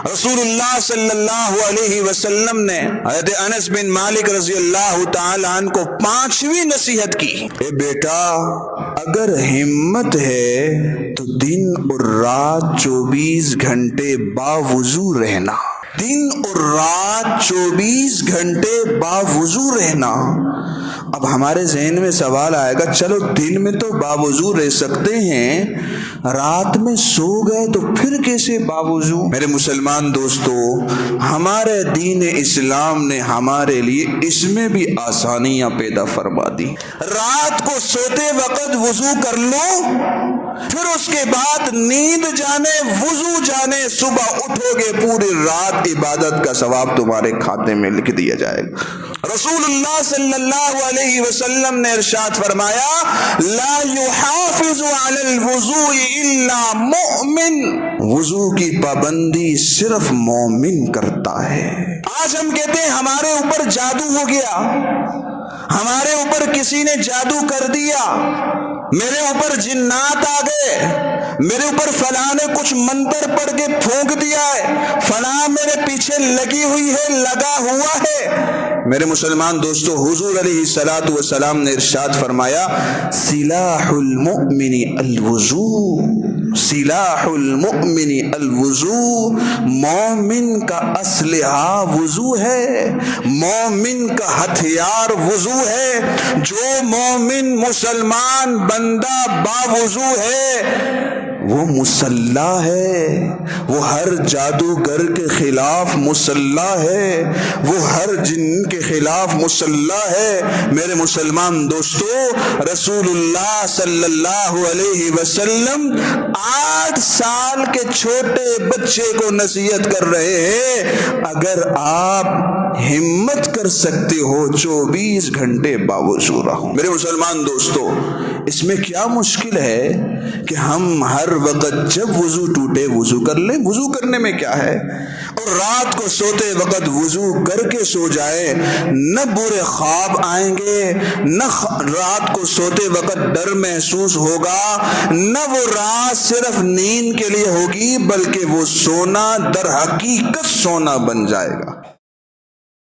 رسول اللہ صلی اللہ علیہ وسلم نے حضرت انس بن مالک رضی اللہ تعالی عنہ کو 5ویں نصیحت کی، اے بیٹا اگر ہمت ہے تو دن اور رات 24 گھنٹے باوضو رہنا، دن اور رات 24 گھنٹے باوضو رہنا۔ اب ہمارے ذہن میں سوال آئے گا، چلو دن میں تو باوضو رہ سکتے ہیں، رات میں سو گئے تو پھر کیسے باوضو؟ میرے مسلمان دوستو، ہمارے دین اسلام نے ہمارے لیے اس میں بھی آسانیاں پیدا فرما دی۔ رات کو سوتے وقت وضو کر لو، پھر اس کے بعد نیند جانے وضو جانے صبح اٹھو گے، پوری رات عبادت کا ثواب تمہارے کھاتے میں لکھ دیا جائے گا۔ رسول اللہ صلی اللہ علیہ وسلم نے ارشاد فرمایا، لا يحافظ على الوضوء الا مؤمن، وضو کی پابندی صرف مومن کرتا ہے۔ آج ہم کہتے ہیں ہمارے اوپر جادو ہو گیا، ہمارے اوپر کسی نے جادو کر دیا، میرے اوپر جنات آ گئے، میرے اوپر فلاں نے کچھ منتر پڑھ کے پھونک دیا ہے، فلاں میرے پیچھے لگی ہوئی ہے، لگا ہوا ہے۔ میرے مسلمان دوستو، حضور علیہ الصلوۃ والسلام نے ارشاد فرمایا، سلاح المؤمن الوضو، سلاح المؤمن الوضو، مومن کا اسلحہ وضو ہے، مومن کا ہتھیار وضو ہے۔ جو مومن مسلمان بندہ باوضو ہے وہ مسلح ہے، وہ ہر جادوگر کے خلاف مسلح ہے، وہ ہر جن کے خلاف مسلح ہے۔ میرے مسلمان دوستو، رسول اللہ صلی اللہ علیہ وسلم 8 سال کے چھوٹے بچے کو نصیحت کر رہے ہیں، اگر آپ ہمت کر سکتے ہو 24 گھنٹے باوضو رہو۔ میرے مسلمان دوستو، اس میں کیا مشکل ہے کہ ہم ہر وقت جب وضو ٹوٹے وضو کر لیں؟ وضو کرنے میں کیا ہے؟ اور رات کو سوتے وقت وضو کر کے سو جائے، نہ برے خواب آئیں گے، نہ رات کو سوتے وقت ڈر محسوس ہوگا، نہ وہ رات صرف نیند کے لیے ہوگی، بلکہ وہ سونا در حقیقت سونا بن جائے گا۔